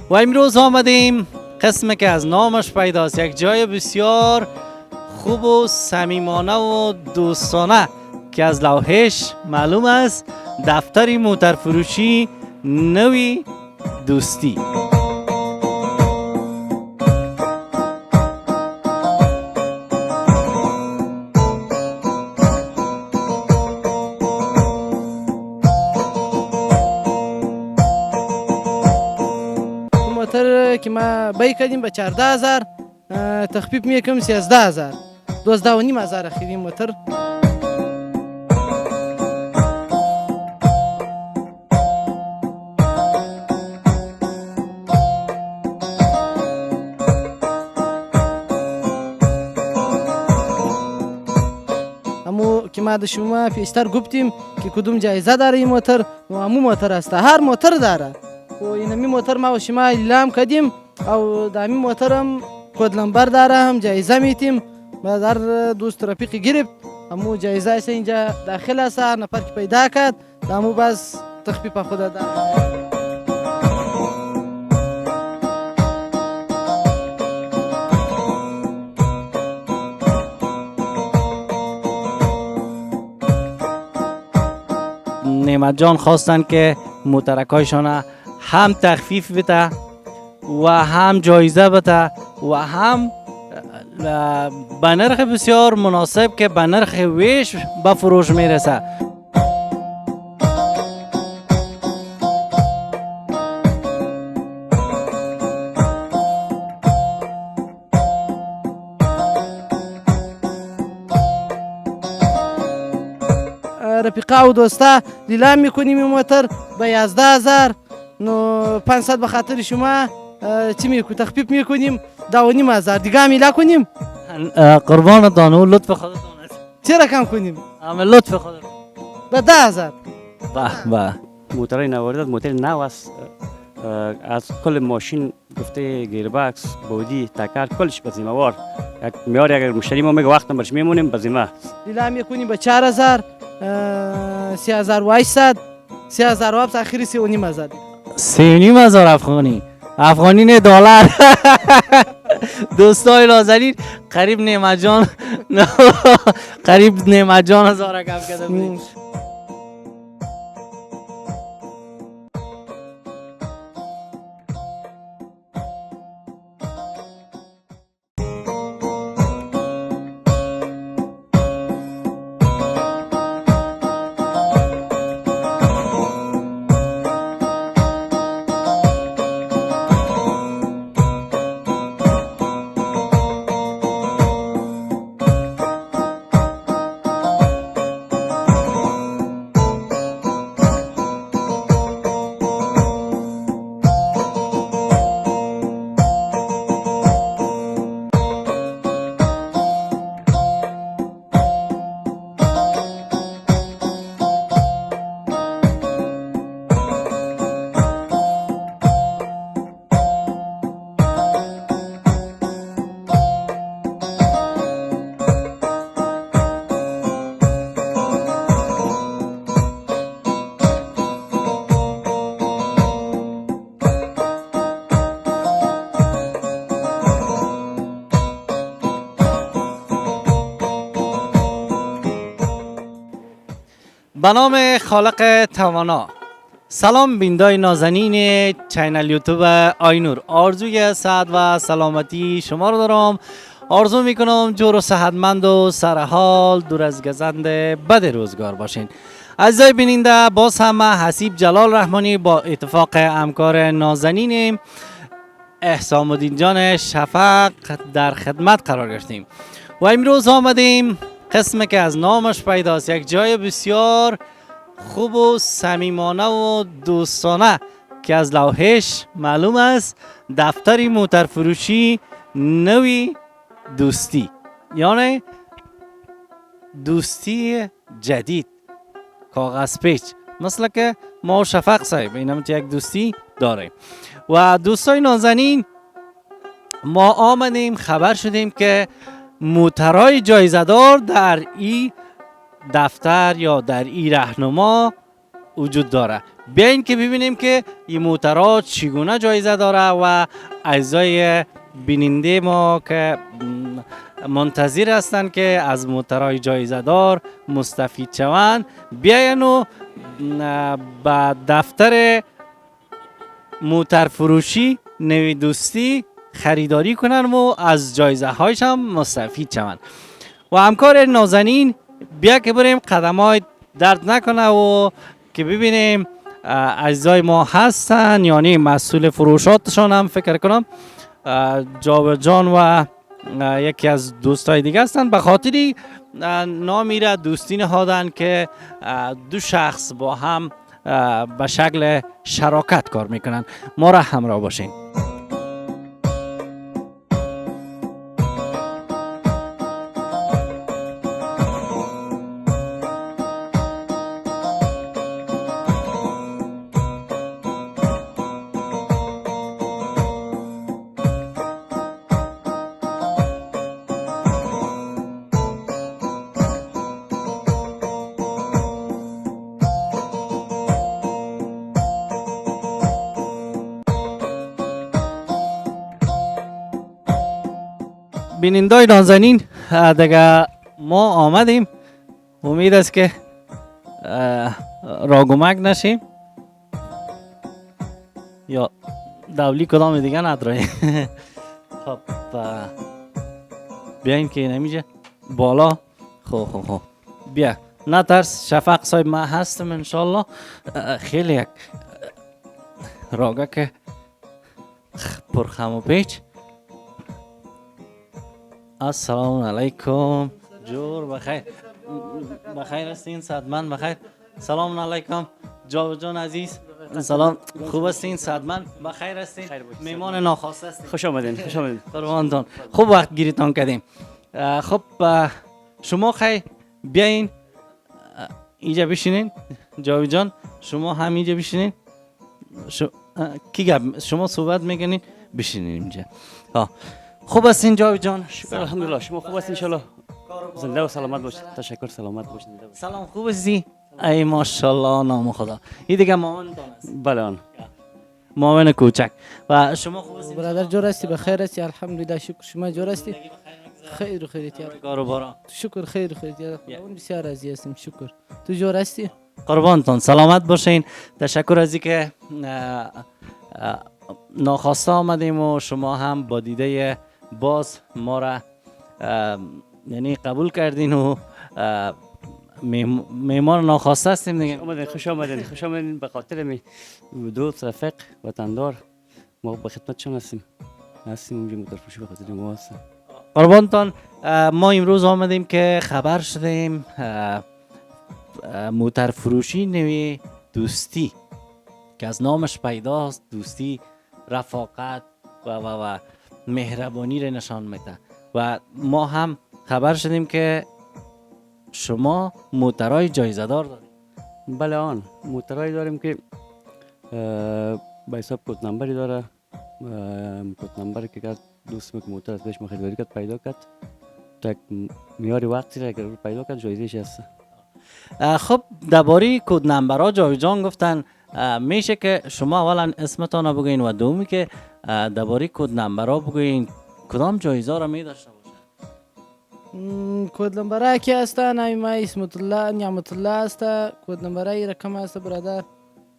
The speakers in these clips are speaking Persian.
و امروز آمدیم قسمی که از نامش پیداست، یک جای بسیار خوب و صمیمانه و دوستانه که از لوحش معلوم است، دفتر موترفروشی نوی دوستی. موتر که ما بای کردیم به 14,000 تخفیف میکنم 13,000 12,500 خریدیم موتر. امو که ما د شما پیشتر گفتیم که کدوم جایزه داره این موتر و امو موتر است، هر موتر داره و اینمی موتر ما و شما اعلام کردیم او دامی موترم کد لمبر داره، هم جایزه میتیم و در دوست رفیقی گرفت امو جایزه است اینجا داخل است، هر نفر که پیدا کرد دامو بس تخفیف خود داره. نعمت جان خواستن که موترکایشان هم تخفیف بده و هم جایزه بده و هم به نرخ بسیار مناسب که به نرخ ویش به فروش میرسه. رفیقا و دوستا لیلام میکنیم این موتر به 11,000 نو 500 به خاطر شما چی میکنیم تخفیف میکنیم 12,500 دیگه هم ایلا کنیم. قربان دانو لطف خودتون است. چرا کم کنیم؟ همه لطف خودتون. به 10,000. به موترای نواردت موتر نو است، از کل ماشین گفته گیربکس بودی تکر کلش بزیموار یک میاری. اگر مشتری ما میگه وقتم برش میمونیم بزیمه لیلام میکنیم به 4,000 3,800 3,700 آخری 3,500 3,500 افغانی نه دلار. دوستای نازنین قریب نعمت جان قریب نعمت جان هزار کم کرده بودیم. به نام خالق توانا. سلام بیندای نازنین چینل یوتیوب آینور، آرزوی صحت و سلامتی شما رو دارم. آرزو میکنم جور و صحتمند و سرحال دور از گزند بد روزگار باشین. عزیزای بیننده، باز هم حسیب جلال رحمانی با اتفاق همکار نازنین احسان الدین جان شفق در خدمت قرار گرفتیم و امروز آمدیم قسمی که از نامش پیداست، یک جای بسیار خوب و صمیمانه و دوستانه که از لوحش معلوم است، دفتر موترفروشی نوی دوستی، یعنی دوستی جدید کاغذ پیچ، مثل که ما و شفق صاحب اینم یک دوستی داره. و دوستای نازنین، ما آمدیم خبر شدیم که موترهای جایزه دار در این دفتر یا در این راهنما وجود داره. بیاین که ببینیم که این موترها چگونه جایزه داره و اعضای بیننده ما که منتظر هستند که از موترهای جایزه دار مستفید شوند، بیاین و به دفتر موتر فروشی نوی دوستی خریداری کنن و از جایزه هایش هم مستفید شوند. و همکار نازنین بیا که بریم قدم های درد نکنه و که ببینیم اجزای ما هستن، یعنی مسئول فروشاتشان هم فکر کنم جاوید جان و یکی از دوستای دیگه هستن. به خاطری نامی را دوستی نهادن که دو شخص با هم به شکل شراکت کار میکنن. ما را همراه باشین. بینندای نازنین دیگه ما آمدیم. امید است که راگومک نشیم یا دولی کدام دیگه نداره. خب بیاین که نمیشه بالا. خب بیا نترس، شفق صاحب ما هستم انشالله. خیلی یک راگه که پرخم و پیچ. السلام علیکم. جور بخیر. بخیر هستین؟ صدمن بخیر. سلام علیکم جاوید جان عزیز. سلام، خوب هستین؟ صدمن بخیر هستین؟ میمان ناخواسته هستین؟ خوش آمدین. خوش آمدین. قربانتون. خوب وقت گیریتان کردیم. خب شما خیلی بیاین اینجا بشینین. جاوید جان شما هم اینجا بشینین. کی گپ شما صحبت میکنین؟ بشینین اینجا. خوب هستین جاوید جان؟ شکر الحمدلله. شما خوب هستین؟ ان زنده و سلامت باشید. تشکر. سلامت باشید. سلام، خوب هستی؟ ای ماشاءالله نام خدا. این دیگه مامان تان است؟ بله آن مامان کوچک. و شما خوب هستین؟ برادر جور هستی؟ بخیر هستی؟ الحمدلله شکر. شما جور هستی؟ خیر و خیریت یار. کاروبارا شکر خیر و خیریت یار. خداوند بسیار راضی هستیم. شکر. تو جور هستی؟ قربانتون، سلامت باشین. تشکر از اینکه ناخواسته آمدیم و شما هم با دیده باز ما را یعنی قبول کردین و میمان ناخواسته هستیم دیگه. خوش آمدین. خوش آمدین به خاطر می دوست رفیق وطندار ما به خدمتشون هستیم اونجا موتر فروشی به خاطر ما هستیم. قربانتان، ما امروز آمدیم که خبر شدیم موتر فروشی نوی دوستی که از نامش پیداست، دوستی رفاقت و مهربانی را نشان میده. و ما هم خبر شدیم که شما موترهای جایزه دار دارید. بله آن موترهایی داریم که به حساب کد نمبری داره. کد نمبری که کرد دوست که موتر از بهش خریداری کرد پیدا کرد تا یک میاری وقتی را که پیدا کرد جایزهش هست. خب درباره کد نمبرها جاوید جان گفتن میشه که شما اولا اسمتان رو بگوین و دومی که درباره کد نمبرها بگوین کدام جایزه را می داشته باشه. کد نمبرها که هستن ما اسمت الله نعمت الله است. کد نمبرهای رقم است برادر.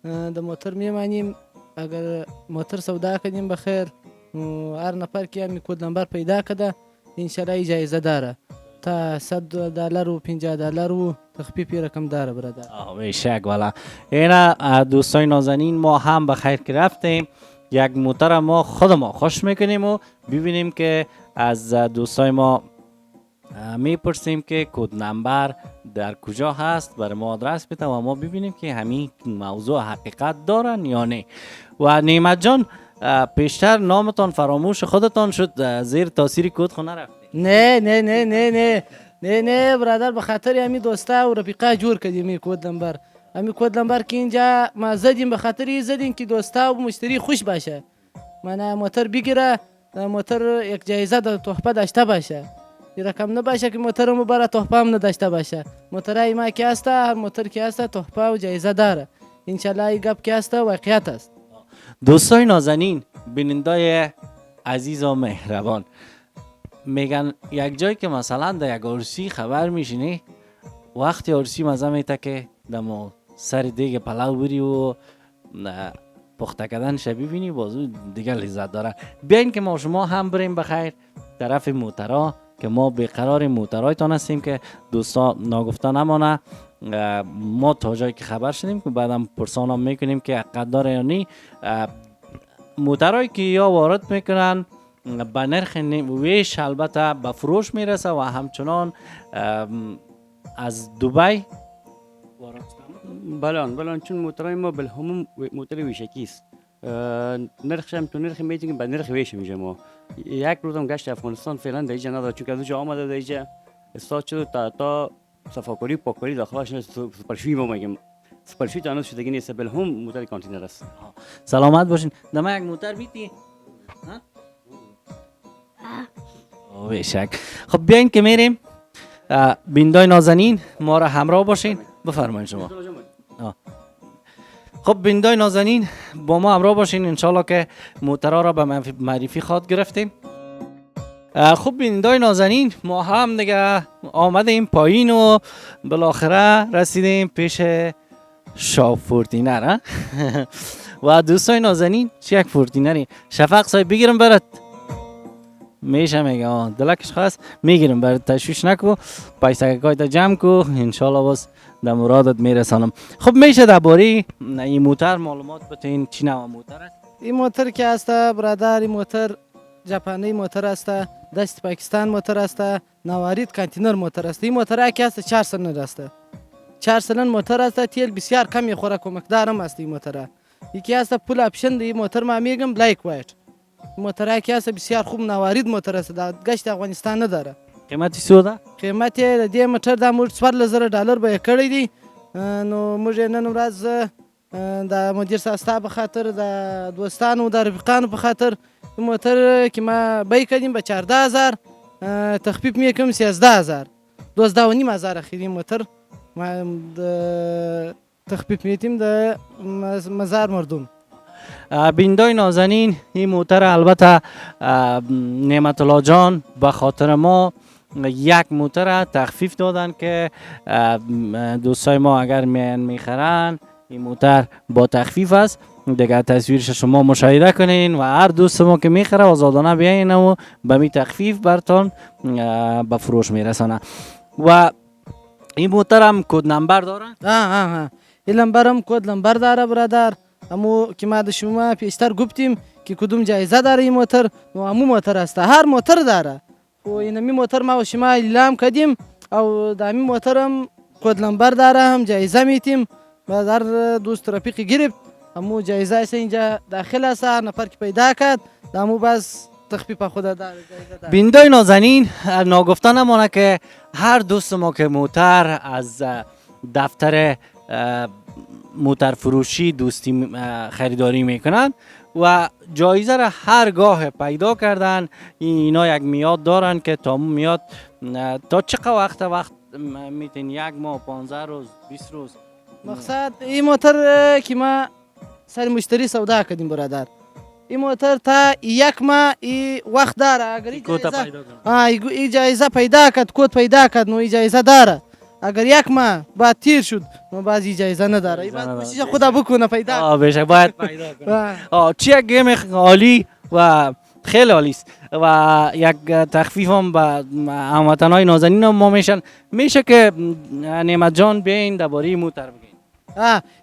د موتر میمانیم اگر موتر سودا کنیم بخیر هر نفر که می کد نمبر پیدا کرده انشالله جایزه داره تا $100 و $50 و تخفیفی رقم داره برادر. بیشک والا. اینا دوستای نازنین ما هم بخیر که رفتیم. یک موتر ما خود ما خوش میکنیم و ببینیم که از دوستای ما میپرسیم که کد نمبر در کجا هست، برای ما آدرس بده و ما ببینیم که همین موضوع حقیقت دارن یا نه. و نعمت جان پیشتر نامتان فراموش خودتان شد، زیر تاثیر کد خو نرفتید؟ نه نه نه نه نه نه نه برادر، به خاطر همین دوستا و رفیقا جور کردیم این کد نمبر. همین کد نمبر که اینجا ما زدیم به خاطر این زدیم که دوستا و مشتری خوش باشه. من موتر بگیره، موتر یک جایزه تحفه داشته باشه. این رقم نباشه که موترمو برای تحفه هم نداشته باشه. موترای ما که هست، هر موتر که هست تحفه و جایزه داره. انشالله این گپ که است واقعیت است. دوستای نازنین، بینندای عزیز و مهربان، میگن یک جایی که مثلا در یک عرسی خبر میشینی، وقتی عرسی مزه میته که دمو سر دیگه پلاو بری و پخته کردن شبیه بینی، بازو دیگه لذت داره. بیاین که ما شما هم بریم بخیر طرف موترا که ما بیقرار موترایتان هستیم که دوستا ناگفته نمانه. ما تا جایی که خبر شدیم که بعدم پرسان میکنیم که حقیقت داره یا نی. موترهایی که یا وارد میکنن به نرخ ویش البته به فروش میرسه و همچنان از دبی وارد بلان چون موترای ما بالهموم موتر ویشکی است. نرخش هم تو نرخ میتونیم به نرخ ویش میشه. ما یک روزم گشت افغانستان فعلا در اینجا نداره، چون که از اونجا آمده در اینجا استاد شد تا صفاکاری پاککاری داخلش سپرشوی ما میگیم. سپرشوی تا هنوز شدگی نیست، بالهم موتر کانتینر است. سلامت باشین. دم یک موتر بیتی؟ بیشک. خب بیاین که میریم. بیندای نازنین ما را همراه باشین. بفرمایید شما. خب بیندای نازنین با ما همراه باشین، انشالله که موترها را به معرفی خواد گرفتیم. خب بیندای نازنین ما هم دیگه آمدیم پایین و بالاخره رسیدیم پیش شاپ فورتینر. و دوستای نازنین چه یک فورتینری شفق صاحب بگیرم برات میشه میگه دلکش خواست میگیرم برات، تشویش نکو، پیسه که جمع کو، انشالله باز در مرادت میرسانم. خب میشه درباره این موتر معلومات بتین چی نوع موتر است؟ این موتر که است برادر، این موتر ژاپنی موتر است، دست پاکستان موتر است، نوارید کانتینر موتر است. این موتر که است 4 سیلندر است، 4 سیلندر موتر است، تیل بسیار کم میخوره، کمکدار هم است این موتر. یکی است پول اپشن دی موتر ما میگم بلک وایت. موتر که است بسیار خوب نوارید موتر است، گشت افغانستان نداره. قیمتی سوده؟ قیمت د موټر د موږ $14,000 به کړی دی. نو موږ نن ورځ د مدیر ساستا په خاطر د دوستانو د رفیقانو په خاطر موتر که ما بی کردیم به 14,000 تخفیف میکنم 13,000 12,500 اخیری موتر ما تخفیف میتیم د مزار مردم. بیندای نازنین این موتر البته نعمت الله جان به خاطر ما یک موتر تخفیف دادن که دوستای ما اگر میخرن این موتر با تخفیف است. دیگه تصویرش شما مشاهده کنین و هر دوست ما که میخره آزادانه بیاین و به می تخفیف برتون به فروش میرسانه. و این موتر هم کد نمبر داره؟ این نمبر هم کد نمبر داره برادر. امو که ما د شما پیشتر گفتیم که کدوم جایزه داره این موتر، نو امو موتر است، هر موتر داره. و اینمی موتر ما و شما اعلام کردیم او دامی موتر هم کد نمبر داره، هم جایزه میتیم. بعد هر دوست رفیق گرفت امو جایزه است اینجا داخل است، هر نفر که پیدا کرد دامو باز تخفیف خود داره. بیندای نازنین ناگفته نمانه که هر دوست ما که موتر از دفتر موتر فروشی دوستی خریداری میکنن و جایزه را هر گاه پیدا کردن، اینا یک میاد دارن که تا میاد تا چقدر وقت میتین؟ 1 ماه، 15 روز، 20 روز. مقصد این موتر که ما سر مشتری سودا کردیم برادر، این موتر تا 1 ماه وقت داره. اگر این جایزه پیدا کرد، کد پیدا کرد، نو این جایزه داره. اگر 1 ماه بعد تیر شد نو باز اجازه نداره. این باید کوشش خدا بکنه پیدا. بهش باید پیدا کنه. چی یک گیم عالی و خیلی عالی است و یک تخفیف هم به هموطنای نازنین ما میشه که نعمت جان بیاین درباره موتر بگین.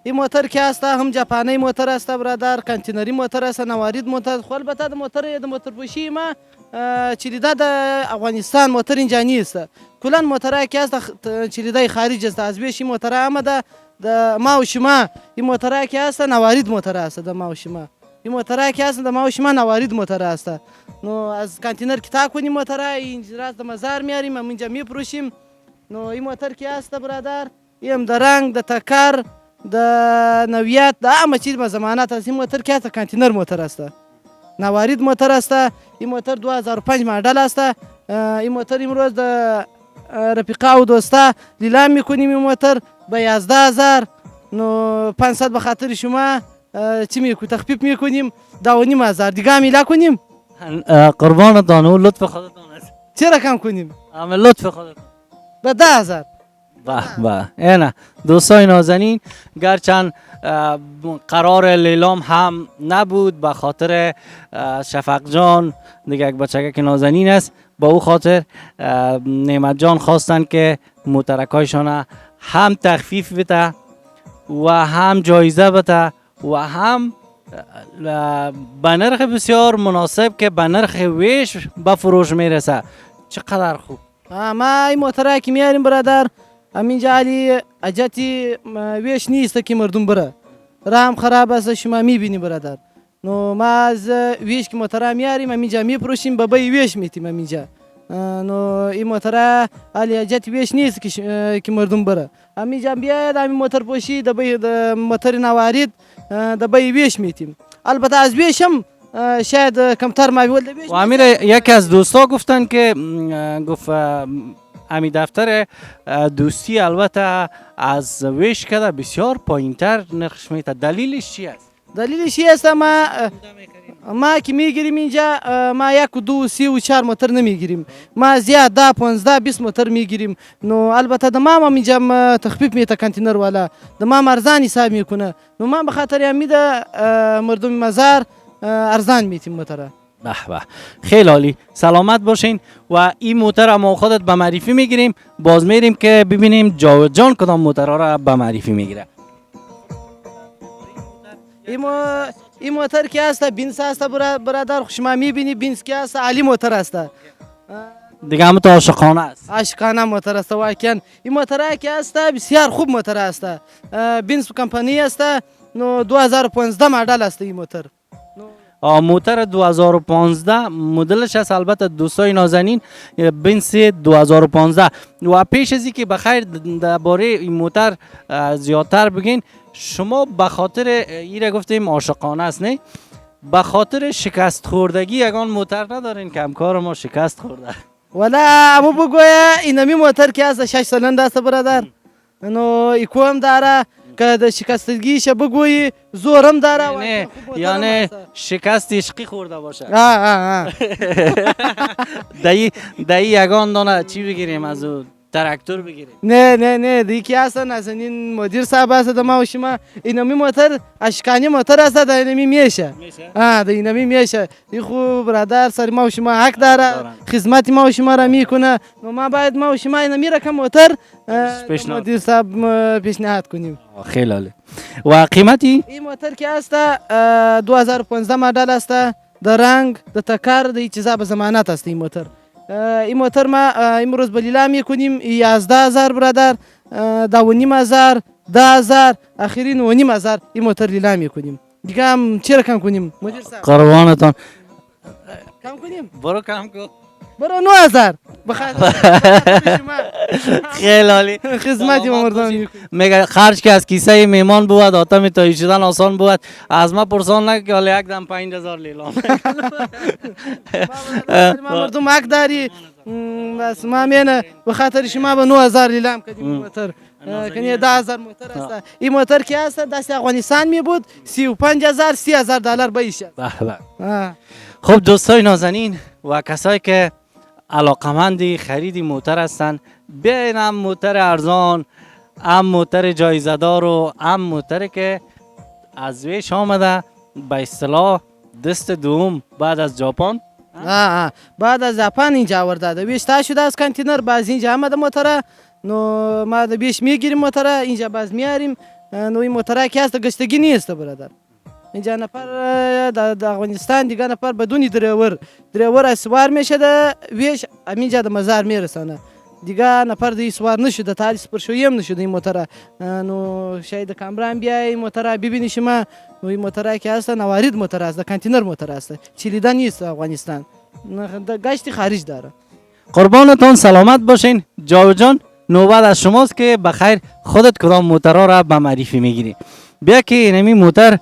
این موتر که است هم ژاپنی موتر است برادر، کانتینری موتر است، نوارید موتر. خو البته د موتر پوشی ما چلیده د افغانستان موتر اینجا نیست. کلا موتر که است چلیده خارج است. از بیش موتر آمده د ما و شما. این موتر که است نوارید موتر است د ما و شما. این موتر که است د ما و شما نوارید موتر است. نو از کانتینر که تا کنیم موتر اینجا د مزار میاریم، ما اینجا میفروشیم. نو این موتر که است برادر یم د رنگ د تکر د نویت د همه چیز به ضمانت است. این موتر که است کانتینر موتر است، نوارید موتر است. این موتر 2005 مدل است. این موتر امروز د رفیقا و دوستا لیلام میکنیم. این موتر به 11,000 نو 500 به خاطر شما چی میکنیم تخفیف میکنیم 2,500 دیگه هم کنیم. قربانتان او لطف خودتان است. چرا کم کنیم؟ همه لطف خودتان. به 10,000. به اینه دوستای نازنین، گرچند قرار لیلام هم نبود به خاطر شفق جان دیگه یک بچگه که نازنین است، با او خاطر نعمت جان خواستن که موترکایشان هم تخفیف بده و هم جایزه بده و هم به نرخ بسیار مناسب که به نرخ ویش به فروش میرسه. چقدر خوب. ما این موتره که میاریم برادر همینجا علی اجتی ویش نیست که مردم بره رام خراب است شما میبینی برادر. نو ما از ویش که موتره میاریم همینجا میپروشیم به بای ویش میتیم همینجا. نو این موتره علی اجتی ویش نیست که مردم بره همینجا بیاید همین موتر پوشی دبای موتر نوارید دبای ویش میتیم. البته از ویش هم شاید کمتر ما بیول و امیر یکی از دوستا گفتن که گفت امی دفتر دوستی البته از ویش کده بسیار پایینتر نرخش میته، دلیلش چی است؟ دلیلش چی است؟ ما که میگیریم اینجا ما 1 و 2 و 3 و 4 موتر نمیگیریم، ما زیاد 10 15 20 موتر میگیریم. نو البته دمام هم اینجا تخفیف میته کانتینر والا دمام ارزان حساب میکنه. نو ما به خاطر امیده مردم مزار ارزان میتیم موتره. به به خیلی عالی، سلامت باشین. و این موتر ما خودت به معرفی میگیریم، باز میریم که ببینیم جاوید جان کدام موترها را به معرفی میگیره. این موتر که است بینس است برادر، شما میبینی بینس که است عالی موتر است دیگه هم تو عاشقانه است. عاشقانه موتر است واقعا. این موتر که است بسیار خوب موتر است، بینس کمپانی است. نو 2015 مدل است این موتر. موتر 2015 مدلش است. البته دوستای نازنین بنز 2015. و پیش از اینکه بخیر درباره این موتر زیادتر بگین، شما به خاطر ایره گفتیم عاشقانه است نه، به خاطر شکست خوردگی یگان موتر ندارین که همکار ما شکست خورده؟ ولا امو بگویا اینمی موتر که است 6 سالند است برادر. نو ایکو هم داره که د شکستگیش بگویی زورم داره. نه یعنی شکست عشقی خورده باشه. دایی یگان دانه چی بگیریم از او؟ تراکتور بگیریم؟ نه دیگه اصلا نازنین مدیر صاحب است ما و شما اینمی موتر اشکانی موتر است در اینمی میشه. در اینمی میشه. این خوب برادر سر ما و شما حق داره، خدمت ما و شما را میکنه. ما باید ما و شما اینمی رقم موتر مدیر صاحب پیشنهاد کنیم. خیلی عالی. و قیمتی این موتر که است 2015 مدل است، در رنگ در تکر در چیزا به ضمانت است این موتر. این موتر ما امروز بلیلا میکنیم 11,000 برادر، 2,500 10,000 آخرین 9,500 این موتر لیلا میکنیم. دیگه هم چرا کم کنیم مدیر صاحب؟ قربانتان. کم کنیم؟ برو کم کن. برو 9,000 بخیر. خیلی عالی. خدمتی مردم میگه خرج که از کیسه میمان بود آتم تایی شدن آسان بود، از ما پرسان نکن که حالا یک دم 5,000 لیلا. مردم حق داری، بس ما مینه به خاطر شما به 9,000 لیلام کردیم موتر. کنی 10,000 موتر است. این موتر که است دست افغانستان می بود 35,000 30,000 دلار بیشه. خب دوستای نازنین و کسایی که علاقمندی خریدی موتر هستن، بیاین هم موتر ارزان، هم موتر جایزه دار و هم موتر که از ویش آمده به اصطلاح دست دوم بعد از ژاپن. بعد از ژاپن اینجا آورده ویش تا شده از کانتینر باز اینجا آمده موتر. نو ما د بیش میگیریم موتر اینجا باز میاریم. نو این موتر که است گشتگی نیست برادر. اینجا نفر در افغانستان دیگه نفر بدون دریور سوار میشه ده ویش اینجا د مزار میرسانه. دیگه نفر دی سوار نشده، تا سپر شوی هم نشده این موتر. نو شاید کامران بیای این موتر ببینی شما. نو این موتر که هست نوارید موتر است، کانتینر موتر است، چلیده نیست افغانستان، گشت خارج داره. قربانتون سلامت باشین. جاوید جان نوبت از شماست که بخیر خودت کدام موترها را به معرفی میگیری. بیا که اینمی موتر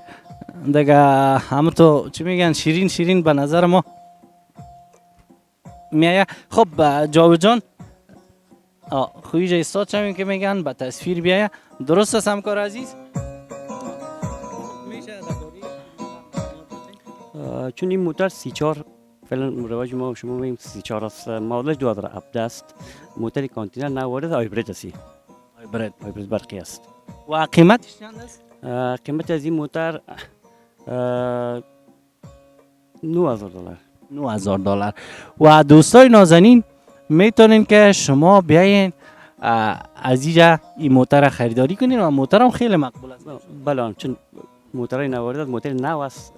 دیگه همه تو چی میگن شیرین به نظر ما میایه. خب جاوید جان خویش ایستاد چمین که میگن به تصویر بیایه. درست است همکار عزیز؟ چون این موتر 34 فعلا رواج ما شما میگیم 34 است، مدلش 2017 است. موتر کانتینر نوارد هایبرید است. هایبرید برقی است. و قیمتش چند است؟ قیمت از این موتر $9,000. $9,000. و دوستای نازنین میتونین که شما بیاین از اینجا این موتر خریداری کنین و موتر هم خیلی مقبول است. بله، چون موتر نوارد موتر نو است.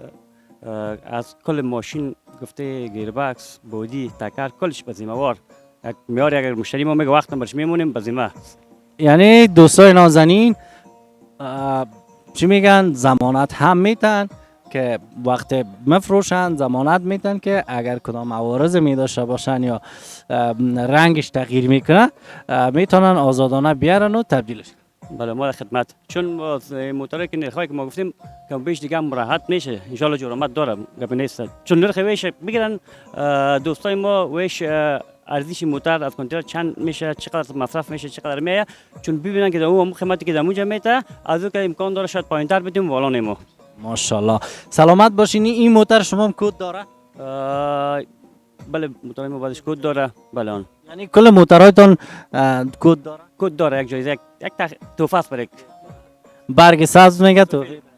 از کل ماشین گفته گیربکس، بودی، تکر کلش به ذمه وار. یک میاری اگر مشتری ما میگه وقت برش میمونیم به ذمه. یعنی دوستای نازنین چی میگن ضمانت هم میتن که وقت مفروشن ضمانت میتن که اگر کدام عوارض می داشته باشن یا رنگش تغییر میکنه میتونن آزادانه بیارن و تبدیلش کنن. بله، ما در خدمت. چون موتوری که نرخایی که ما گفتیم کم بیش دیگه مراحت میشه، ان شاء الله جرمت داره، گپی نیست. چون نرخ ویش بگیرن دوستای ما، ویش ارزش موتر از کنترل چند میشه، چقدر مصرف میشه، چقدر میایه، چون ببینن که در اون قیمتی که در اونجا میته از اون که امکان داره شاید پایینتر بدیم والا نیمو. ماشاءالله. سلامت باشین. این موتر شما هم کد داره؟ بله، موتر ما بعدش کد داره. بله اون یعنی کل موترهایتون کد داره؟ کد داره. یک جایزه، یک تحفه است برای برگ سبز میگه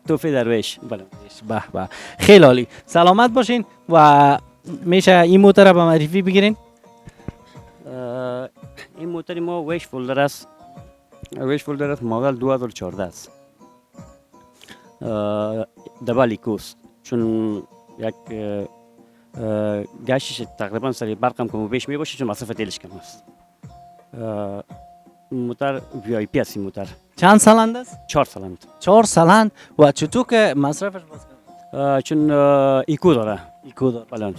توفی درویش. بله. به به، خیلی عالی. سلامت باشین. و میشه این موتر رو به معرفی بگیرین؟ این موتر ما ویش فولدر است. ویش فولدر است، مدل 2014 است. دبل ایکوست، چون یک گشتش تقریبا سری برقم کم و بیش می باشه، چون مصرف تیلش کم است. موتر وی آی پی است. این موتر چند سالند است؟ 4 سالند. 4 سالند. و چطور که مصرفش باز کنه؟ چون ایکو داره. ایکو داره. بله.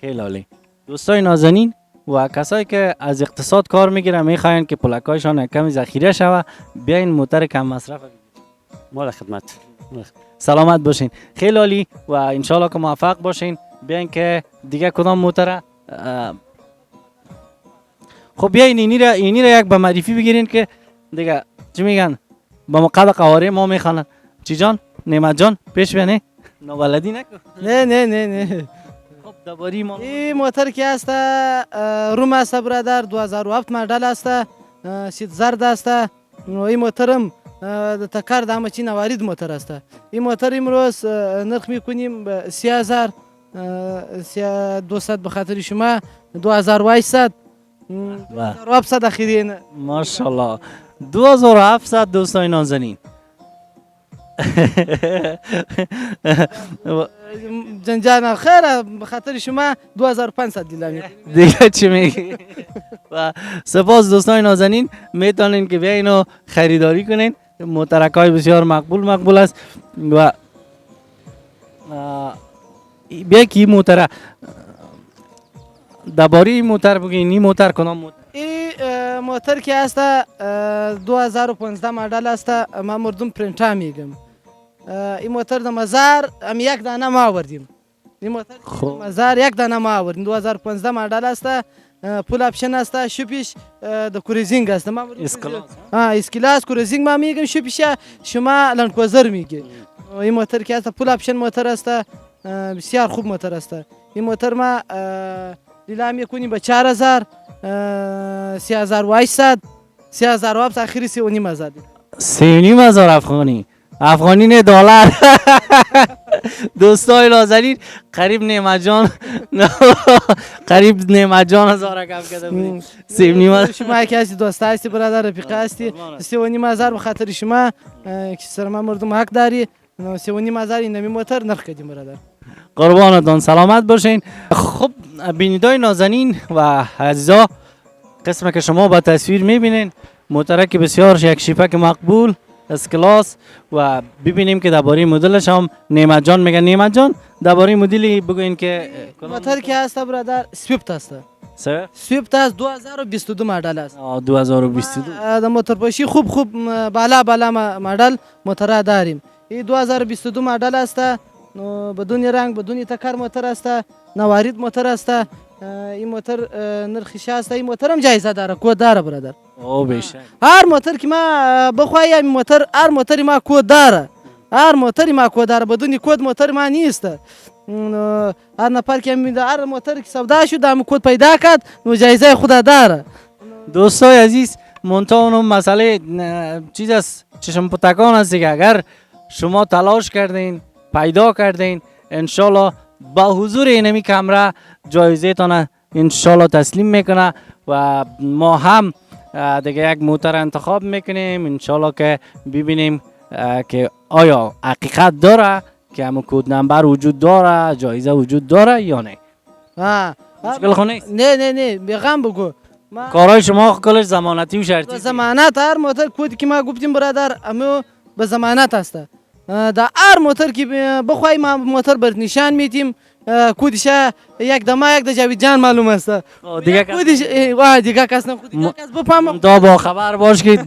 خیلی عالی. دوستای نازنین و کسایی که از اقتصاد کار میگیرن میخواین که پولکایشان کمی ذخیره شوه، بیاین موتر کم مصرف بگیرید. ما در خدمت. سلامت باشین. خیلی عالی و انشالله که موفق باشین. بیاین که دیگه کدام موتر خب بیاین اینی را یک به معرفی بگیرین که دیگه چی میگن با مقد قواره ما میخوانن. چی جان؟ نعمت جان پیش بیانه نوبلدی نکن. نه. خب درباره ما این موتر که است روم است برادر، 2007 مدل است، سیت زرد است. این موترم تکر دامه چی نوارید موتر است. این موتر امروز نرخ میکنیم به 30,000 200 به خاطر شما 2800 2700 اخیرین. ماشاءالله. 2700 دوستای نازنین. جنجان خیر به خاطر شما 2500 دیلم. دیگه چی میگی؟ و سپاس دوستان نازنین، میتونین که بیاین و خریداری کنین. موترکای بسیار مقبول است. و بیا که این موتر درباره این موتر بگین. این موتر کدام موتر؟ این موتر که است 2015 مدل است. ما مردم پرینتا میگم. این موتر در مزار هم یک دانه ما آوردیم. این موتر مزار یک دانه ما آوردیم. 2015 مدل است. پول اپشن است. شوپیش د کوریزینگ است. ما اسکلاس کوریزینگ ما میگم، شوپیش شما لندکروزر میگی. این موتر که است پول اپشن موتر است، بسیار خوب موتر است. این موتر ما لیلام میکنیم به 4000 3800 3700 آخری 3500 3500 افغانی نه دلار. دوستای نازنین قریب نعمت جان هزار کم کرده بودیم. 3500 شما که هستی دوست هستی برادر رفیق هستی 3500 به خاطر شما که سر ما مردم حق داری. 3500 این نمی موتر نرخ کردیم برادر. قربانتان سلامت باشین. خب بینیدای نازنین و عزیزا، قسمه که شما با تصویر میبینین موترک بسیار یک شیپک مقبول اس کلاس. و ببینیم که درباره مدلش هم نعمت جان میگن. نعمت جان درباره مدلی بگوین که موتر که هست برادر سویفت است. سویفت است 2022 مدل است. 2022 در موتر پاشی خوب بالا مدل موتر داریم. این 2022 مدل است. بدون رنگ بدون تکر موتر است. نوارید موتر است. این موتر نرخش است. این موتر هم جایزه داره، کد داره برادر. بیشتر هر موتر که ما بخوایم موتر، هر موتر ما کد داره. هر موتر ما کد داره، بدون کد موتر ما نیست. هر نفر که میده هر موتر که سودا شد هم کد پیدا کرد نو جایزه خود داره. دوستای عزیز منتها اونم مسئله چیز است چشم پتکان است دیگه. اگر شما تلاش کردین پیدا کردین انشالله با حضور اینمی کمره جایزه تانه انشالله تسلیم میکنه و ما هم دیگه یک موتر انتخاب میکنیم انشالله که ببینیم که آیا حقیقت داره که همون کد نمبر وجود داره جایزه وجود داره یا نه. مشکل خو نیست. نه بیغم بگو کارهای شما کلش ضمانتی و شرطی به ضمانت هر موتر کودی که ما گفتیم برادر امو به ضمانت است. در هر موتر که بخوای ما موتر بر نشان میتیم کودش یک دما یک د جاوید جان معلوم است دیگه کودش واه دیگه کس نه دیگه کس بفهم تا با خبر باش که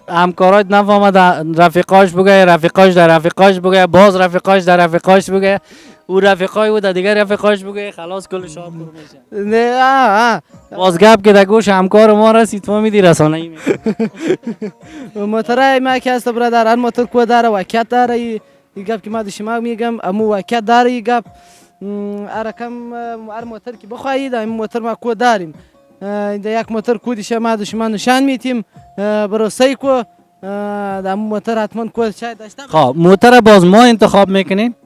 همکارات نفهمد رفیقاش بگه رفیقاش در رفیقاش بگه باز رفیقاش در رفیقاش بگه او رفیقای او در دیگر رفیقاش بگه خلاص کل شاب پر میشه. نه باز گپ که در گوش همکار ما رسید فهمیدی رسانه ای موترای ما که است برادر هر موتر کو داره واقعیت داره این گپ که ما د شما میگم امو واقعیت داره این گپ رقم هر موتر که بخواهید این موتر ما کو داریم در یک موتر کودش ما د شما نشان میتیم بروسای کو در موتر حتما کو شاید داشته. خب موتر باز ما انتخاب میکنیم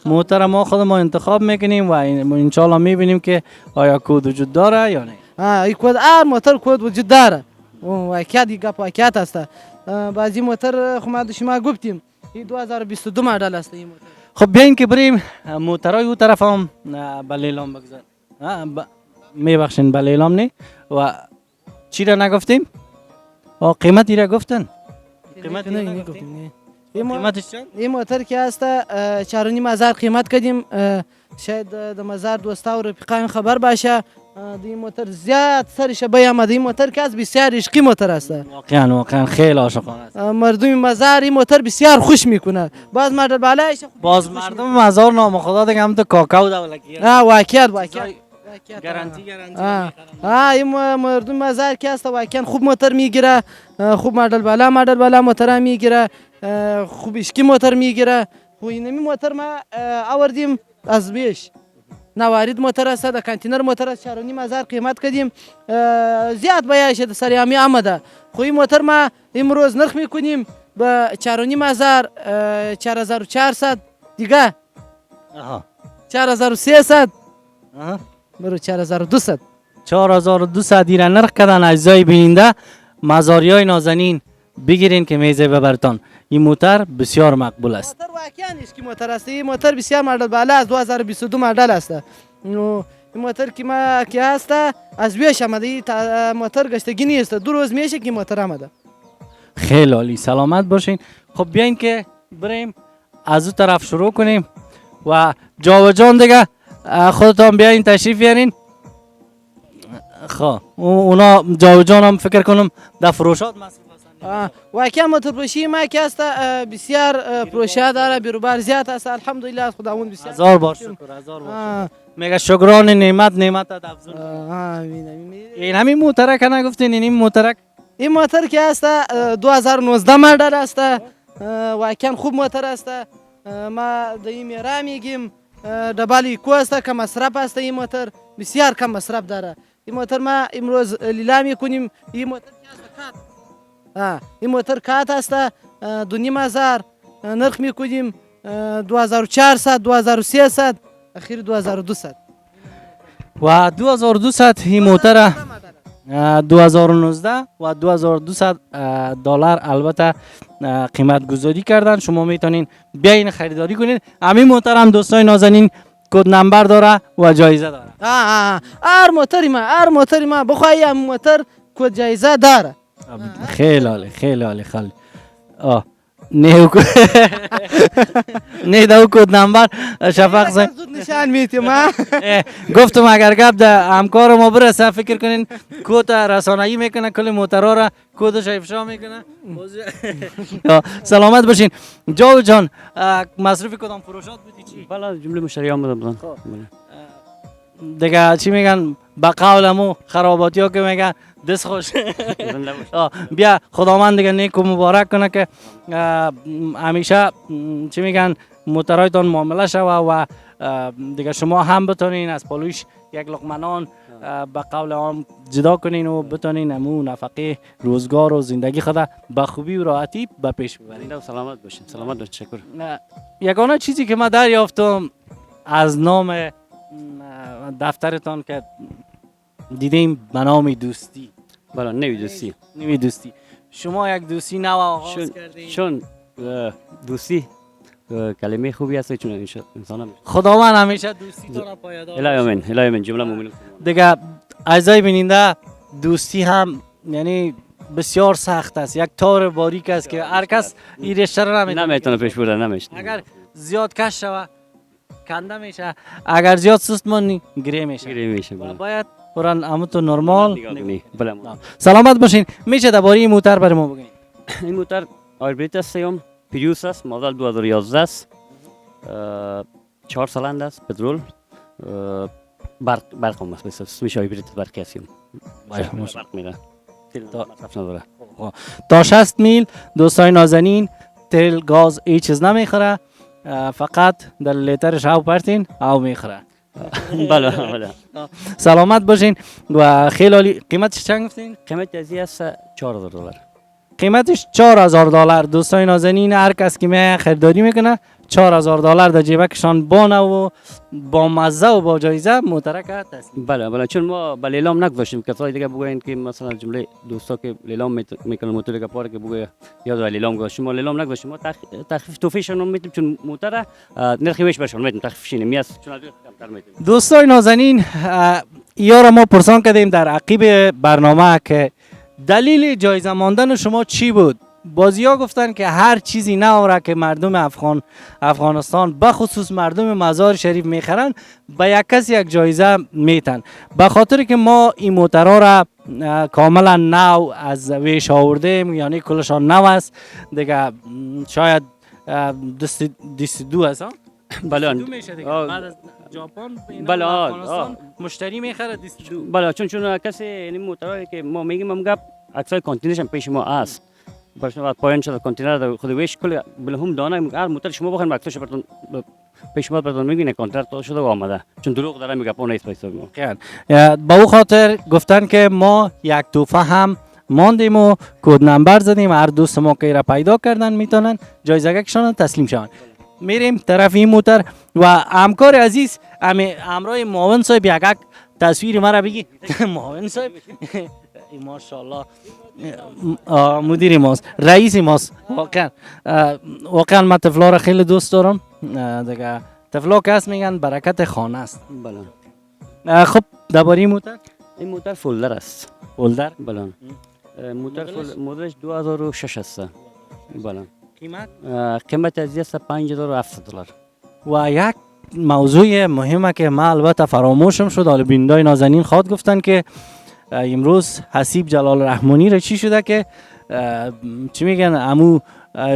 موتر ما خود ما انتخاب میکنیم و انشالله میبینیم که آیا کد وجود داره یا نه. این کد هر موتر کد وجود داره واقعیت این گپ واقعیت است. بعضی موتر خو ما د شما گفتیم این 2022 مدل است این موتر. خب بیاین که بریم موترای او طرف هم به لیلام بگذار میبخشین به لیلام نه و چی را نگفتیم؟ قیمتی را گفتن؟ قیمتش چند؟ این موتر که هست 4,500 قیمت کردیم شاید در مزار دوستا و رفیقان خبر باشه این موتر زیاد سرش بیامد این موتر که از بسیار عشقی موتر است واقعا خیلی عاشقانه است مردم مزار این موتر بسیار خوش میکنه باز مردم بالایش باز مردم مزار نام خدا دیگه هم تو کاکاو دولکی واقعیت گارانتی این مردم مزار که است واقعا خوب موتر میگیره خوب مدل بالا موتر میگیره خوب عشقی موتر میگیره خو اینمی موتر ما آوردیم از بیش نوارید موتر است د کانتینر موتر است 4,500 قیمت کردیم زیاد بیایش د سریامی آمده خو این موتر ما امروز نرخ میکنیم به 4,500 4,400 دیگه 4,300 برو 4,200 4,200 دیره نرخ کردن اجزای بیننده مزاریای نازنین بگیرین که میزه ببرتان این موتر بسیار مقبول است. موتر واقعا اسکی موتر است این موتر بسیار مدل بالا از 2022 مدل است این موتر که ما که هست از بیش آمده این موتر گشتگی نیست 2 روز میشه که موتر آمده. خیلی عالی سلامت باشین. خب بیاین که بریم از اون طرف شروع کنیم و جان دیگه خودتان بیاین تشریف بیارین. خب اونا جان هم فکر کنم در فروشات مصرف هستن. واقعا موتر فروشی ما که است بسیار فروشه داره بیروبار زیاد است الحمدلله از خداوند بسیار هزار بار شکر میگه شکران نعمت افزون. این همین موترک نه گفتین این موترک این موتر که است 2019 مدل است واقعا خوب موتر است ما د این میرا میگیم دبل ایکو است کم مصرف است این موتر بسیار کم مصرف داره این موتر ما امروز لیلا میکنیم این موتر این موتر کات است 2,500 نرخ میکنیم 2,400 2,300 اخیر 2,200 و 2,200 این موتر 2019 و 2,200 دلار البته قیمت گذاری کردن. شما میتونین بیاین خریداری کنین. همین موتر هم دوستای نازنین کد نمبر داره و جایزه داره. هر موتری ما بخوای هم موتر کد جایزه داره. خیلی عالی نه دو کد نمبر شفق زود نشان میتیم گفتم اگر گپ ده همکار ما برسه فکر کنین کد رسانه‌ای میکنه کل موترها را کدش افشا میکنه. سلامت باشین. جان مصرف کدام فروشات بودی چی؟ بله جمله مشتریان بودم دیگه چی میگن با قولمو خراباتی ها که میگن دست خوش بیا خداوند دیگه نیک و مبارک کنه که همیشه چی میگن موترایتان معامله شوه و دیگه شما هم بتونین از پالوش یک لقمه نان به قول عام جدا کنین و بتونین امو نفقه روزگار و زندگی خود به خوبی و راحتی به پیش ببرین. زنده و سلامت باشین. سلامت باشین. تشکر. یگانه چیزی که ما دریافتم از نام دفترتان که دیدیم به نام دوستی. بله نوی دوستی. نوی دوستی. شما یک دوستی نو آغاز کردین. چون دوستی کلمه خوبی است چون انسان هم خداوند همیشه دوستی تو را پایدار الهی آمین. الهی آمین. جمله مؤمنین. دیگه اعضای بیننده دوستی هم یعنی بسیار سخت است، یک تار باریک است که هر کس این رشته را نمیتونه پیش بره. نمیشه. اگر زیاد کش شوه کنده میشه، اگر زیاد سست مانی گره میشه. گیری میشه. و باید برن همونطور نرمال نگاه کنی. بله. سلامت باشین. میشه درباره این موتر برای ما بگین؟ این موتر هایبرید است سیوم پریوس است مدل 2011 است 4 سالند است پترول برق هم است بس میشه هایبرید برقی است برق میره مصرف نداره تا 60 میل دوستای نازنین تیل گاز هیچ چیز نمیخوره، فقط در لیترش او پرتین او میخوره. بله بله. سلامت باشین و خیلی عالی. قیمتش چند گفتین؟ قیمت ازی است 4000 دلار. قیمتش 4000 دلار. دوستای نازنین هر کس که می خریداری میکنه 4000 دلار در جیبکشان بانه و با مزه و با جایزه موترک تسلیم. بله بله چون ما به لیلام نگذاشتیم کسایی دیگه بگوین که مثلا جمله دوستا که لیلام میکنن موتور که پاره که بگوی یاد لیلام گذاشتیم ما لیلام نگذاشتیم ما تخفیف توفیشون میدیم چون موتر نرخی ویش برشون میدیم تخفیفش نمیاست چون از کمتر میدیم. دوستای نازنین یارو ما پرسان کردیم در عقیب برنامه که دلیل جایزه ماندن شما چی بود؟ بازی‌ها گفتن که هر چیزی نوره که مردم افغانستان بخصوص مردم مزار شریف میخرن به یک کس یک جایزه میتن. به خاطر که ما این موترها را کاملا نو از ویش آوردیم، یعنی کلشان نو است دیگه، شاید دست دو است. بله دو میشه دیگه. بعد از ژاپن بله افغانستان مشتری میخره دست دو. بله چون کسی این موترایی که ما میگیم هم گپ اکثر کانتینرش هم پیش ما است. برای پایان شده کانتینر در خود ویش کل بلهم دانه هر موتر شما بخواید اکثرش براتون پیش ما براتون میگین کانتینر تو شده و آمده چون دروغ داره میگه اون نیست پیسه با او خاطر گفتن که ما یک توفه هم ماندیم و کد نمبر زدیم، هر دوست ما که را پیدا کردن میتونن جایزه کشان تسلیم شون. میریم طرف این موتر و همکار عزیز همراه معاون صاحب یک تصویر مرا بگی. معاون صاحب ماشاءالله مدیر ماست، رئیس ماست. واقعا من طفلا را خیلی دوست دارم دیگه. طفلا کس میگن برکت خانه است. بله. خب درباره موتر؟ این موتر فولدر است. فولدر؟ بله. موتر مدلش 2006 است. بله. قیمت از است 5700 دلار. و یک موضوع مهمه که ما البته فراموشم شد، حالا بینندای نازنین خواد گفتن که امروز حسیب جلال رحمانی را چی شده که چی میگن امو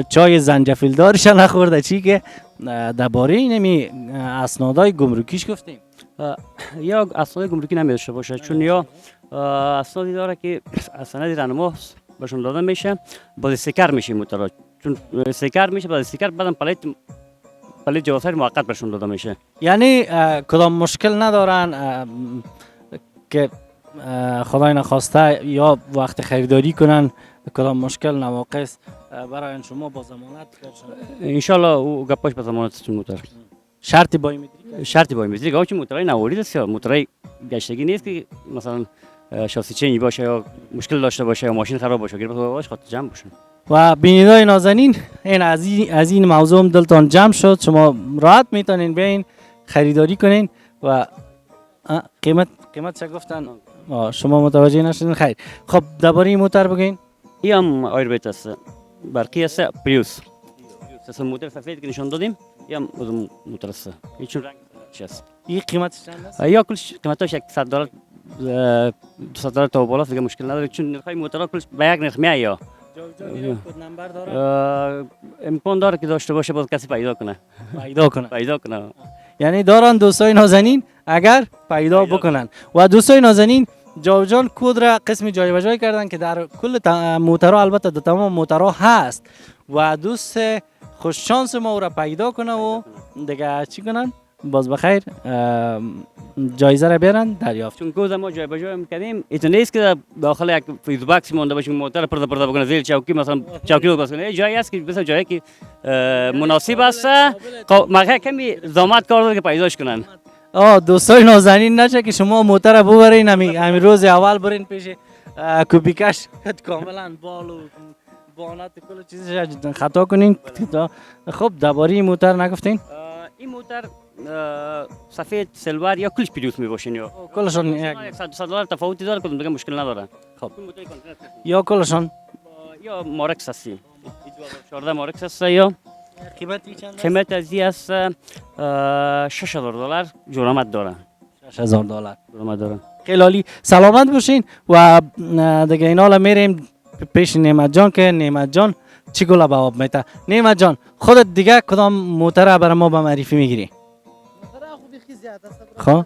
چای زنجفیل دارش نخورده چی که درباره اینمی اسنادای گمرکیش گفتیم. یا اسناد گمرکی نمیداشته باشه چون یا اسنادی داره که اسناد رانما بهشون داده میشه باز استیکر میشه موتور چون استیکر میشه باز استیکر بعدم پلیت جوازهای موقت بهشون داده میشه. یعنی کدام مشکل ندارن که خدای نخواسته یا وقت خریداری کنن کدام مشکل نواقع است برای شما با ضمانت انشالله او گپاش با ضمانت موتور شرطی بایومتریک شرطی بایومتریک آقا چون موتورای نوارید است یا موتورای گشتگی نیست که مثلا شاسی چینی باشه یا مشکل داشته باشه یا ماشین خراب باشه گرفت باشه خاطر جمع باشن. و بینندای نازنین این از این موضوع دلتان جمع شد، شما راحت میتونین بیاین خریداری کنین و قیمت چه گفتن شما متوجه نشدین. خیر خب درباره این موتر بگین. این هم آیربیت است برقی است پریوس است موتور سفید که نشون دادیم این هم موتور است هیچ رنگ است. این قیمتش چند است؟ یا کلش قیمتش $100 $200 تا بالا دیگه مشکل نداره چون نرخای موتورها کلش به یک نرخ میاد یا کد نمبر داره امکان داره که داشته باشه باز کسی پیدا کنه. یعنی دارن دوستای نازنین اگر پیدا بکنن و دوستای نازنین جاوجان کد را قسم جای و جای کردن که در کل موترها البته در تمام موترها هست و دوست خوش شانس ما را پیدا کنه و دیگه چی کنن باز بخیر جایزه را بیارن دریافت. چون کوز ما جای به جای می‌کردیم ایتون نیست که داخل یک فیز باکس مونده باشیم موتور پرده بکنه زیر چوکی مثلا چوکی رو بسونه جایی است که مثلا جایی که مناسب است مگه کمی زحمت کار داره که پیداش کنن. دوستای نازنین نشه که شما موتر ببرین همین روز اول برین پیش کوبیکش کاملا بال و بانات کل چیزش خطا کنین. خب درباره موتر نگفتین؟ این موتر سفید سیلور یا کلش پیروز می باشین یا کلشون $100 تفاوتی داره کدوم دیگه مشکل نداره. خب یا کلشون یا مارکس هستی 14 مارکس هست یا قیمتی چند؟ قیمت از این است $6,000 جرامت داره. $6,000 جرامت داره. خیلی عالی. سلامت باشین و دیگه اینا لا میریم پیش نعمت جان که نعمت جان چی گل به آب میته. نعمت جان خودت دیگه کدام موتر برای ما به معرفی میگیری؟ موتر خوبی خیلی زیاد است. خب این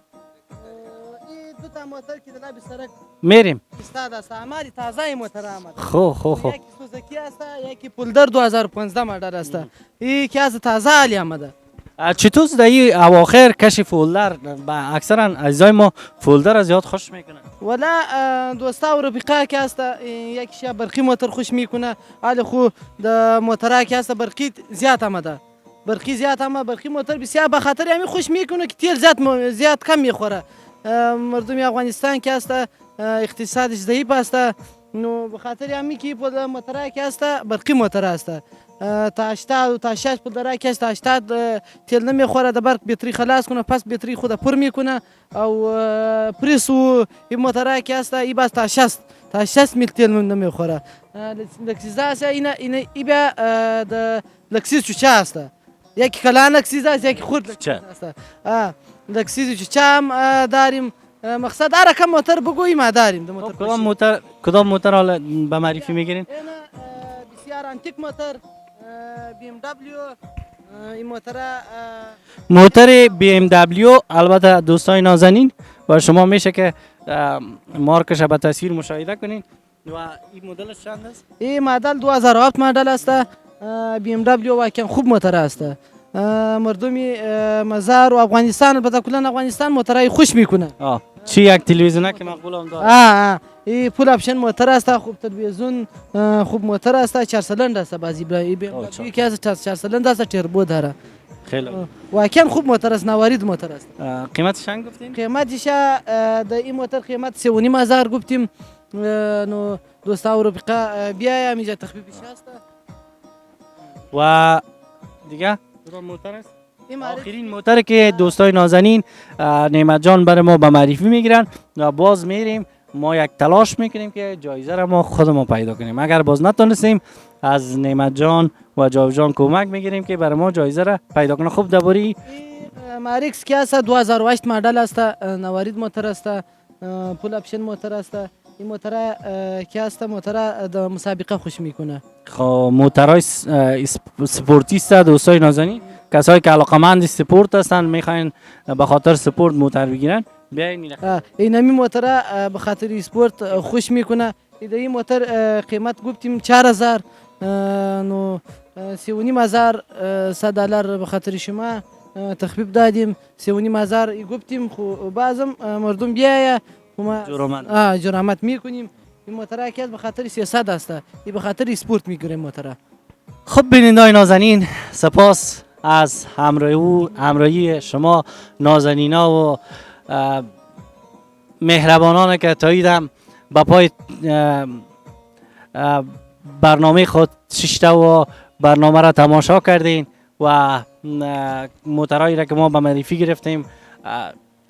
دو تا موتر که در لب سرک میریم. استاد است. عملی تازه این موتر آمد. خب یکی سوزوکی است، یکی پولدر 2015 مدل است. این که از تازه علی آمده. چطور در این اواخر کشف فولدر اکثرا عزیزای ما فولدر از یاد خوش میکنن؟ ولا دوستا و رفیقا که است یکیش برقی موتر خوش میکنه ولی خو د موترا که است برقی زیاد آمده. برقی موتر بسیار به خاطر همین خوش میکنه که تیل زیاد کم میخوره. مردم افغانستان که است اقتصادش ضعیف است، نو به خاطر همین که په موتر که است برقی موتر است تا 80 و تا 60 پولدر که است تا 80 تیل نمیخوره، د برق بطری خلاص کنه پس بطری خود پر میکنه او پریس و این موتر که است ای باز تا 60 میل تیل نمیخوره. لکسیز است این بیا د لکسیز چوچه است، یکی کلان لکسیز است یکی خود لکسیز است. لکسیز چوچه هم داریم. مقصد هر رقم موتر بگوییم ما داریم. کدام موتر حالا به معرفی میگیرین؟ بسیار انتیک موتر بی ام دبلیو. این موتر بی ام دبلیو البته دوستای نازنین و شما میشه که مارکش به تصویر مشاهده کنین. و این مدلش چند است؟ این مدل 2007 مدل است. بی ام دبلیو واقعا خوب موتر است. مردمی مزار و افغانستان البته کلا افغانستان موترای خوش میکنه. چی یک تلویزیون که مقبول هم داره؟ این فول اپشن موتر است، خوب تلویزیون، خوب موتر است، 4 سیلندر است. بعضی یکی از 4 سیلندر است تربو داره. خیلی واقعا خوب موتر است، نوارید موتر است. قیمتش چند گفتیم؟ قیمتش د این موتر قیمت 3,500 گفتیم. نو دوستا و رفقا بیا میجا تخفیفش است. و دیگه کدام موتر است؟ آخرین موتر که دوستای نازنین نعمت جان برای ما به معرفی میگیرن و باز میریم ما یک تلاش میکنیم که جایزه را ما خودمون پیدا کنیم. اگر باز نتونستیم از نعمت جان و جاوید جان کمک میگیریم که برای ما جایزه را پیدا کنه. خوب درباره ماریکس که است 2008 مدل است، نوارید موتر است، فول اپشن موتر است. این موتر که است موتر د مسابقه خوش میکنه. خب موترهای سپورتیست دوستای نازنین، کسایی که علاقمند سپورت هستن میخواین به خاطر سپورت موتر بگیرن بیاین این موتر به خاطر سپورت خوش میکنه. این موتر قیمت گفتیم 4000 نو 3,500 $100 به خاطر شما تخفیف دادیم. 3,500 گفتیم خو بعضم مردم بیاید جرامت میکنیم. این موتر که به خاطر سیاست است، این به خاطر اسپورت میگیریم موتر. خب بینندگان نازنین سپاس از همراهی شما نازنینا و مهربانان که تاییدم با پای برنامه خود ششته و برنامه را تماشا کردین و موترهایی را که ما به معرفی گرفتیم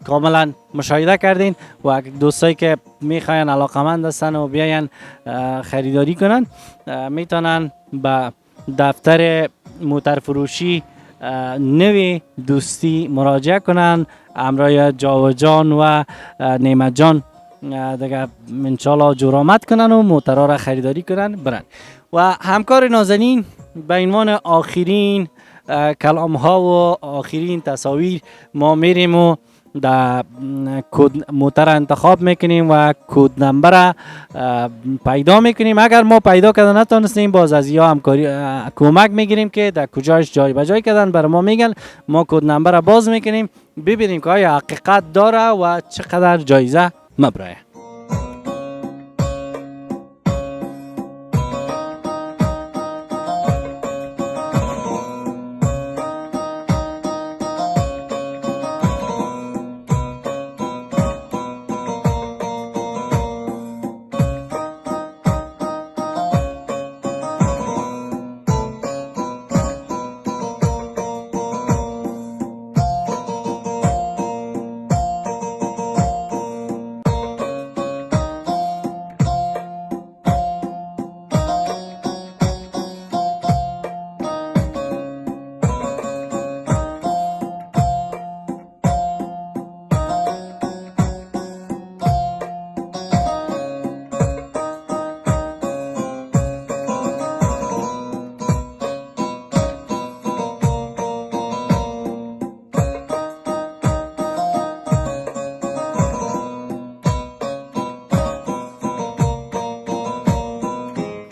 کاملا مشاهده کردین و دوستایی که میخواین علاقمند هستن و بیاین خریداری کنن میتونن به دفتر موتر فروشی نوی دوستی مراجعه کنن همراه جاوید جان و نعمت جان دیگه انشالله جرامت کنن و موترها را خریداری کنن برن. و همکار نازنین به عنوان آخرین کلام ها و آخرین تصاویر ما میریم و در کد موتر انتخاب میکنیم و کد نمبر را پیدا میکنیم. اگر ما پیدا کردن نتونستیم باز از یا همکاری کمک میگیریم که در کجاش جای به جای کردن بر ما میگن، ما کد نمبر را باز میکنیم ببینیم که آیا حقیقت داره و چقدر جایزه مبراه.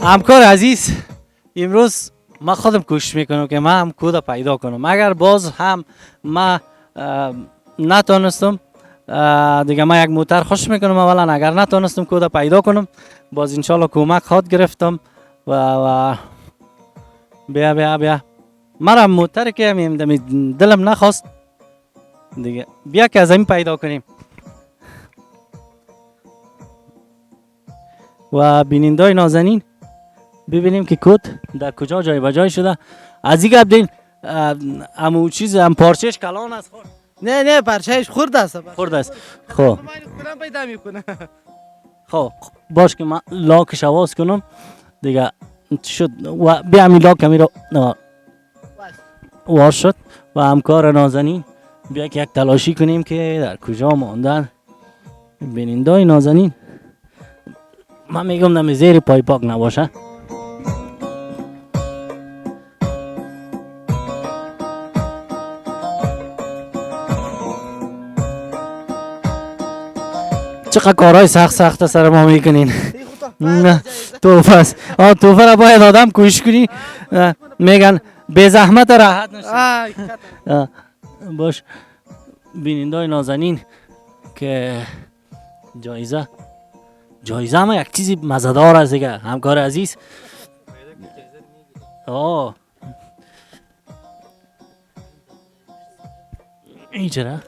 همکار عزیز، امروز ما خودم کوشش میکنم که من هم کد پیدا کنم. اگر باز هم ما نتونستم دیگه ما یک موتر خوش میکنم اولا. اگر نتونستم کد پیدا کنم باز انشالله کمک خود گرفتم و بیا مرا موتر که دلم نخواست دیگه بیا که از این پیدا کنیم. و بینندای نازنین ببینیم که کد در کجا جای بجای شده. از این گپ دین امو چیز هم پارچهش کلان است خورد. نه پارچهش خورد است. خورد است. خب من خودم پیدا میکنه. خب باش که من لاکش آواز کنم دیگه شد و بیا همین لاک همی رو واش شد. و همکار نازنین بیا که یک تلاشی کنیم که در کجا ماندن بینندای نازنین. من میگم نمی زیر پای پاک نباشه. چقدر کارهای سخت سر ما میکنین. نه توفه است. توفه را باید آدم کوشش کنی. میگن به زحمت راحت نشد. باش بینندای نازنین که جایزه ما یک چیزی مزدار است دیگه همکار عزیز. اینجا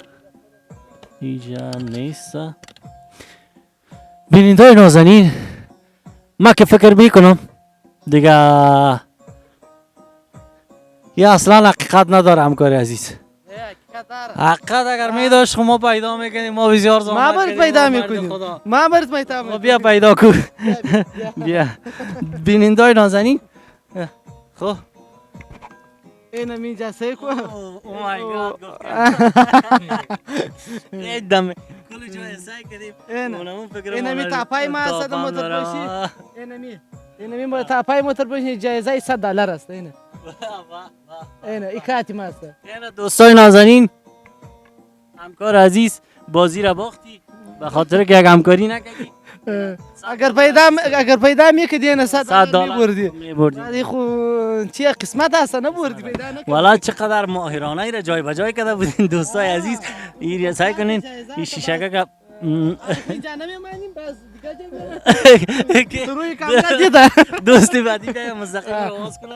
نیست. بینندای نازنین ما که فکر میکنم دیگه یا اصلا حقیقت نداره همکار عزیز. حقیقت اگر می داشت ما پیدا میکنیم. ما بسیار زحمت ما برات پیدا میکنیم. ما برات پیدا میکنیم. بیا پیدا کن. بیا بینندای نازنین. خب اینا اینجا سه کو. او مای گاد ایدم کل جای سعی کردیم. اینا می تاپای ما است موتور باشی. اینا می تاپای موتور باشی جایزه $100 است. اینا اکاتی ما است. اینا دوستای نازنین همکار عزیز بازی را باختی به خاطر که یک همکاری نکردی. اگر پیدا میکردی اینا $100 میبردی. ولی خو چی قسمت است نبردی پیدا نکردی. والا چقدر ماهرانه ای را جای به جای کرده بودین دوستای عزیز. این سعی کنین این شیشه که اینجا نمیمانیم باز دیگه روی کاملا دیده دوستی بعدی که مستقیم آواز کنه.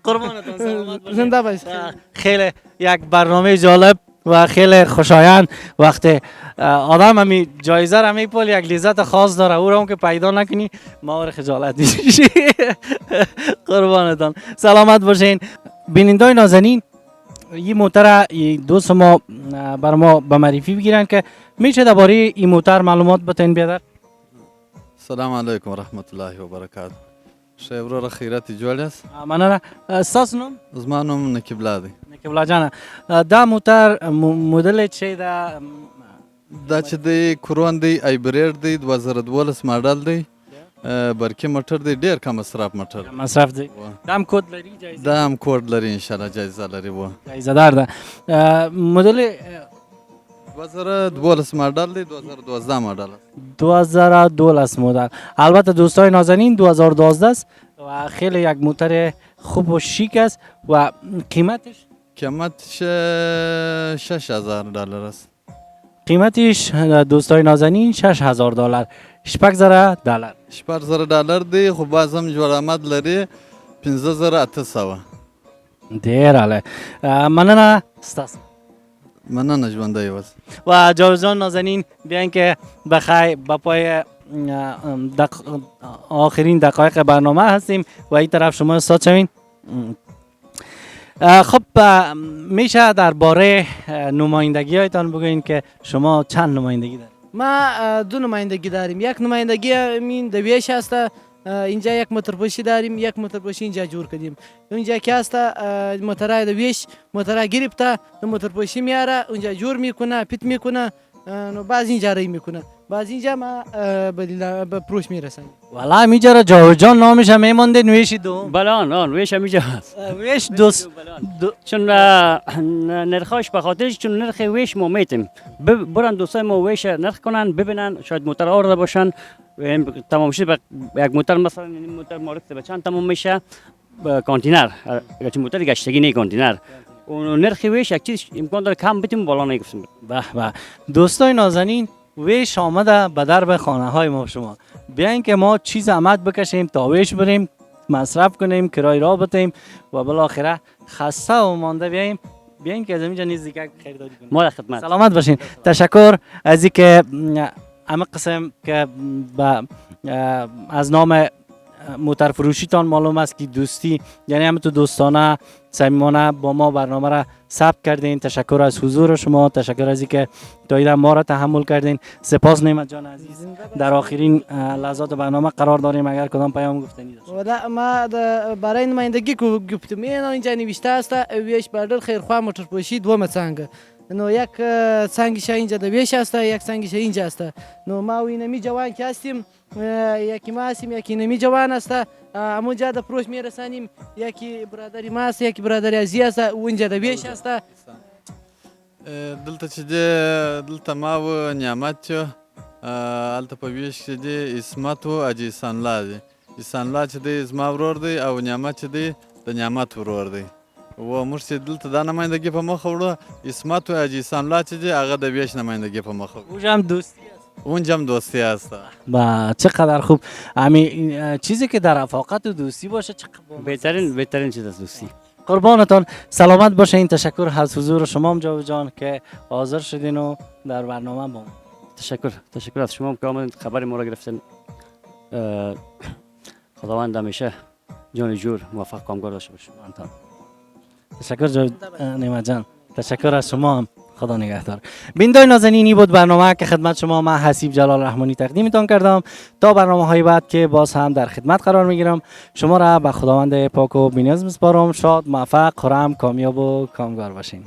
قربانتون سلامت باشید. زنده باشید. خیلی یک برنامه جالب و خیلی خوشایند. وقتی آدم همی جایزه را میپول یک لذت خاص داره. او را هم که پیدا نکنی ما خجالت میشی. قربانتان سلامت باشین. بینندای نازنین این موتر دوست ما بر ما به معرفی بگیرن که میشه درباره این موتر معلومات بتین بیادر. السلام علیکم و رحمت الله و برکاته. شیورو خیرات جوړ است. مننه. تاسو نوم؟ زما نوم نقیب الله دی. نقیب الله جان دا موتر مدل چې دا چې دی کرون دی ایبریر دی 2012 ماډل دی. برقي موټر دی ډیر کم مصرف موټر. مصرف دی. دا هم کود لري جایزه. دا هم کود لري ان شاء الله جایزه لري وو. جایزه دار ده. مدل 2012 مدل دی 2012 مدل است 2012 مدل. البته دوستای نازنین 2012 است و خیلی یک موتر خوب و شیک است و قیمتش قیمتش 6000 دلار است قیمتش دوستای نازنین 6000 دلار، شپږ زره دلار. 8000 دلار دی خو باز هم جوړ آمد لري 15800 ډیر اعلی. مننه ستاسو. مننه ژوندی اوسه. و جاویدجان نازنین بیاین که بخیر به پای آخرین دقایق برنامه هستیم و این طرف شما استاد شوین. خب میشه درباره نمایندگی هایتان بگوین که شما چند نمایندگی دارید؟ ما دو نمایندگی داریم. یک نمایندگی مین دویش است. اینجا یک موترپوشی داریم، یک موترپوشی اینجا جور کردیم. اونجا که است موترای دویش موترا گرفته موترپوشی میاره اونجا جور میکنه پیت میکنه نو باز اینجا ری میکنه باز اینجا ما به پروش میرسیم. والا میجاره جاویدجان نامش هم میمانده نویشی دو. بله آن ویش هم اینجا هست. ویش دوست چون نرخاش به خاطرش چون نرخ ویش ما میتیم برن دوستای ما ویش نرخ کنن ببینن شاید موتر آورده باشن تمام شد یک موتر مثلا این موتر معرض به چند تمام میشه کانتینر اگه موتر گشتگی نه کانتینر اون نرخ ویش یک چیز امکان داره کم بتیم بالا نگفتیم. به به دوستای نازنین ویش آمده به درب خانه های ما شما. بیاین که ما چیز زحمت بکشیم تا ویش بریم مصرف کنیم کرای را بتیم و بالاخره خسته و مانده بیاین که از اینجا نیز دیگه خیرداری کنیم. ما در خدمت. سلامت باشین. تشکر از اینکه همه قسم که از نام موتر فروشیتان معلوم است که دوستی یعنی همه تو دوستانه صمیمانه با ما برنامه را ثبت کردین. تشکر از حضور شما، تشکر از اینکه تا ما را تحمل کردین. سپاس نعمت جان عزیز. در آخرین لحظات برنامه قرار داریم اگر کدام پیام گفتنی داشت. ما برای نمایندگی گفتم اینجا نوشته است ویش بردر خیرخواه موترپوشی دو څنګه نو یک څنګه اینجا د ویش است یک څنګه اینجا است نو ما وینمی جوان که هستیم یکی ما هستیم یکی نمی جوان است همونجا د پروش میرسانیم یکی برادری ما است یکی برادری ازی است اونجا د ویش است دلته چې دی دلته ما و نعمت چې هلته په ویش کې دی اسمت و حاجي احسان الله دی. احسان الله چې دی زما ورور دی او نعمت چې دی د نعمت ورور دی و موږ چې دلته دا نمایندګي په مخه وړو اسمت و حاجي احسان الله چې دی هغه د ویش نمایندګي په مخه وړو. اونجا هم دوستی است. اونجا هم دوستی است. با چقدر خوب. همین چیزی که در رفاقت و دوستی باشه چقدر بهترین چیز است دوستی. قربانتان سلامت باشین. تشکر از حضور شما جاویدجان که حاضر شدین و در برنامه با ما. تشکر از شما که آمدید خبر ما را گرفتین. خداوند همیشه جان جور موفق کامگار داشته باشه. تشکر نعمت جان. تشکر از شما هم. خدا نگهدار. بینندگان نازنینی بود برنامه که خدمت شما من حسیب جلال رحمانی تقدیمتان کردم. تا برنامه های بعد که باز هم در خدمت قرار میگیرم شما را به خداوند پاک و بی‌نیاز میسپارم. شاد، موفق، خرم، کامیاب و کامگار باشین.